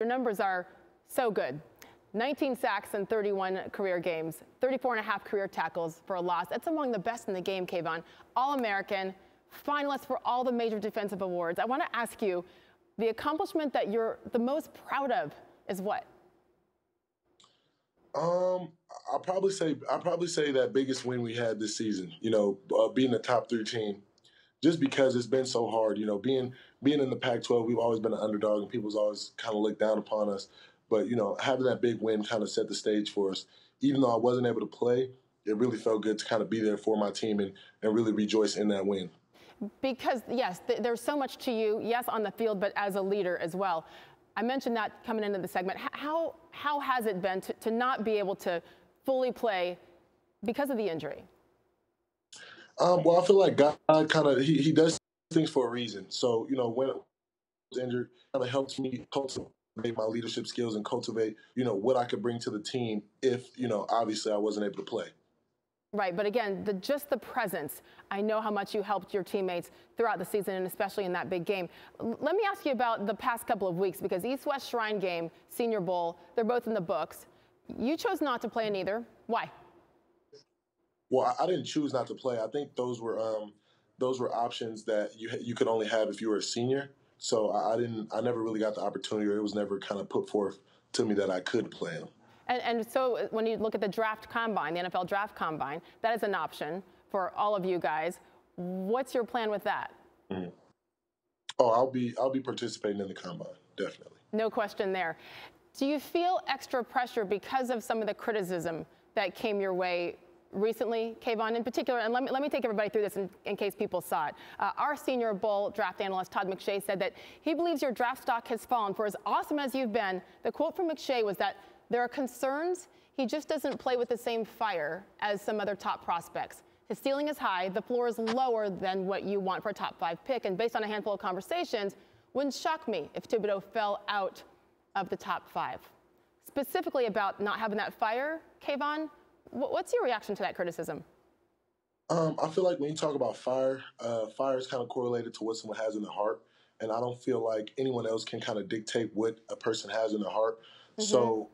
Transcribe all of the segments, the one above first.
Your numbers are so good. 19 sacks in 31 career games, 34 and a half career tackles for a loss. That's among the best in the game, Kayvon. All-American, finalist for all the major defensive awards. I want to ask you, the accomplishment that you're the most proud of is what? I'll probably say that biggest win we had this season. Being the top 3 team, just because it's been so hard. Being in the Pac-12, we've always been an underdog, and people's always kind of looked down upon us. But having that big win kind of set the stage for us. Even though I wasn't able to play, it really felt good to kind of be there for my team and really rejoice in that win. Because yes, there's so much to you. Yes, on the field, but as a leader as well. I mentioned that coming into the segment. How has it been to not be able to fully play because of the injury? Well, I feel like God kind of he does things for a reason. So when I was injured, kind of helped me cultivate my leadership skills and cultivate what I could bring to the team if obviously I wasn't able to play. Right, but again, just the presence. I know how much you helped your teammates throughout the season, and especially in that big game. Let me ask you about the past couple of weeks, because East-West Shrine game, Senior Bowl, they're both in the books. You chose not to play in either. Why? Well, I didn't choose not to play. I think those were options that you could only have if you were a senior. So I never really got the opportunity, or it was never kind of put forth to me that I could play them. And so when you look at the draft combine, the NFL draft combine, that is an option for all of you guys. What's your plan with that? Mm-hmm. Oh, I'll be participating in the combine, definitely. No question there. Do you feel extra pressure because of some of the criticism that came your way recently, Kayvon, in particular? And let me take everybody through this in case people saw it. Our Senior Bowl draft analyst, Todd McShay, said that he believes your draft stock has fallen. For as awesome as you've been, the quote from McShay was that there are concerns he just doesn't play with the same fire as some other top prospects. His ceiling is high, the floor is lower than what you want for a top 5 pick, and based on a handful of conversations, wouldn't shock me if Thibodeaux fell out of the top 5. Specifically about not having that fire, Kayvon, what's your reaction to that criticism? I feel like when you talk about fire, fire is kind of correlated to what someone has in their heart, and I don't feel like anyone else can kind of dictate what a person has in their heart. Mm-hmm. So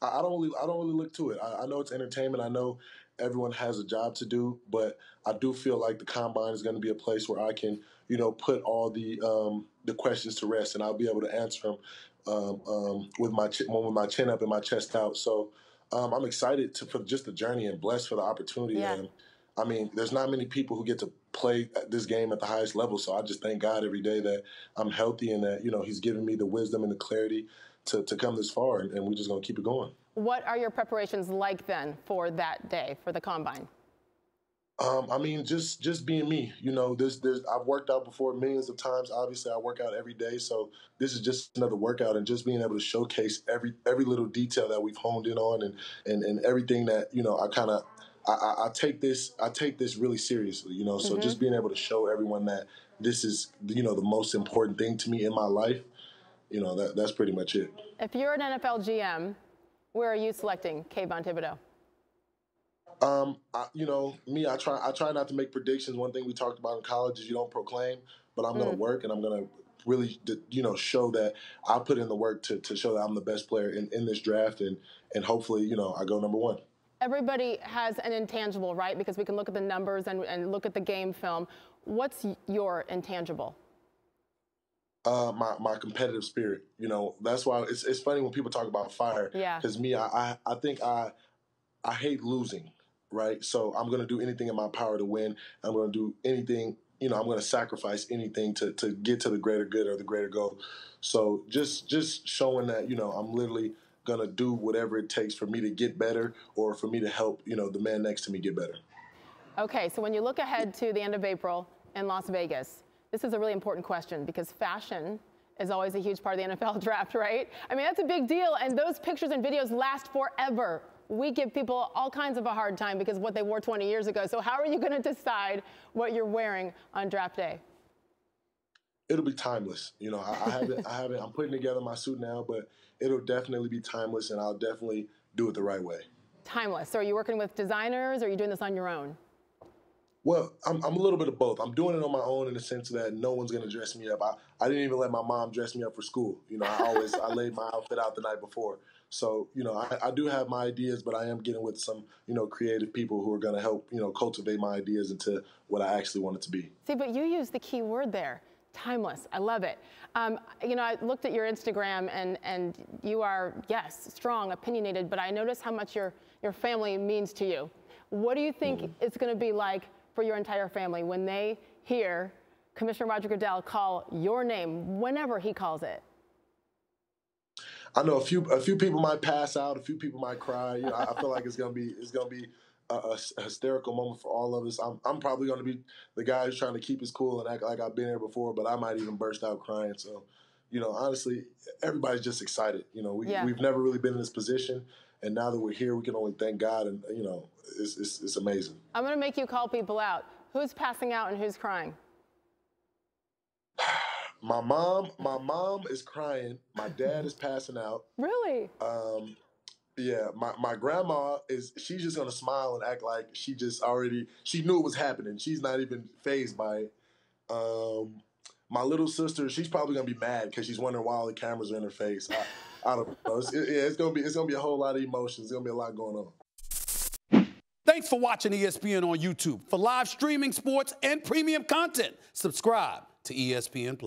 I don't really look to it. I know it's entertainment. I know everyone has a job to do, but I do feel like the combine is going to be a place where I can, put all the questions to rest, and I'll be able to answer them with my chin up and my chest out. So I'm excited for just the journey and blessed for the opportunity. Yeah. And I mean, there's not many people who get to play this game at the highest level. So I just thank God every day that I'm healthy and that He's given me the wisdom and the clarity to come this far, and we're just going to keep it going. What are your preparations like then for that day, for the combine? I mean, just being me. I've worked out before millions of times. Obviously, I work out every day, so this is just another workout, and just being able to showcase every little detail that we've honed in on, and everything that I take this really seriously. So Mm-hmm. just being able to show everyone that this is the most important thing to me in my life. That's pretty much it. If you're an NFL GM, where are you selecting Kayvon Thibodeaux? I try not to make predictions. One thing we talked about in college is you don't proclaim, but I'm going to work, and I'm going to really, show that I put in the work to show that I'm the best player in this draft, and hopefully, I go number 1. Everybody has an intangible, right? Because we can look at the numbers and look at the game film. What's your intangible? My competitive spirit. That's why it's funny when people talk about fire. Yeah. Because me, I think I hate losing, right? So I'm going to do anything in my power to win. I'm going to do anything, I'm going to sacrifice anything to get to the greater good or the greater goal. So just showing that, I'm literally going to do whatever it takes for me to get better or for me to help, the man next to me get better. Okay, so when you look ahead to the end of April in Las Vegas, this is a really important question because fashion is always a huge part of the NFL draft, right? I mean, that's a big deal, and those pictures and videos last forever. We give people all kinds of a hard time because of what they wore 20 years ago. So how are you going to decide what you're wearing on draft day? It'll be timeless. I'm putting together my suit now, but it'll definitely be timeless, and I'll definitely do it the right way. Timeless. So are you working with designers, or are you doing this on your own? Well, I'm a little bit of both. I'm doing it on my own in the sense that no one's going to dress me up. I didn't even let my mom dress me up for school. You know, I laid my outfit out the night before. So, you know, I do have my ideas, but I am getting with some, you know, creative people who are going to help, you know, cultivate my ideas into what I actually want it to be. See, but you use the key word there, timeless. I love it. You know, I looked at your Instagram and you are, yes, strong, opinionated, but I noticed how much your family means to you. What do you think it's going to be like for your entire family when they hear Commissioner Roger Goodell call your name whenever he calls it? I know a few people might pass out, a few people might cry. You know, I feel like it's gonna be a hysterical moment for all of us. I'm probably gonna be the guy who's trying to keep his cool and act like I've been here before, but I might even burst out crying. So, you know, honestly, everybody's just excited. You know, we've never really been in this position, and now that we're here, we can only thank God, and you know, it's amazing. I'm gonna make you call people out. Who's passing out and who's crying? My mom is crying. My dad is passing out. Really? Yeah, my grandma she's just gonna smile and act like she knew it was happening. She's not even fazed by it. My little sister, she's probably gonna be mad because she's wondering why all the cameras are in her face. I don't know. It's gonna be a whole lot of emotions. It's gonna be a lot going on. Thanks for watching ESPN on YouTube. For live streaming, sports, and premium content, subscribe to ESPN+.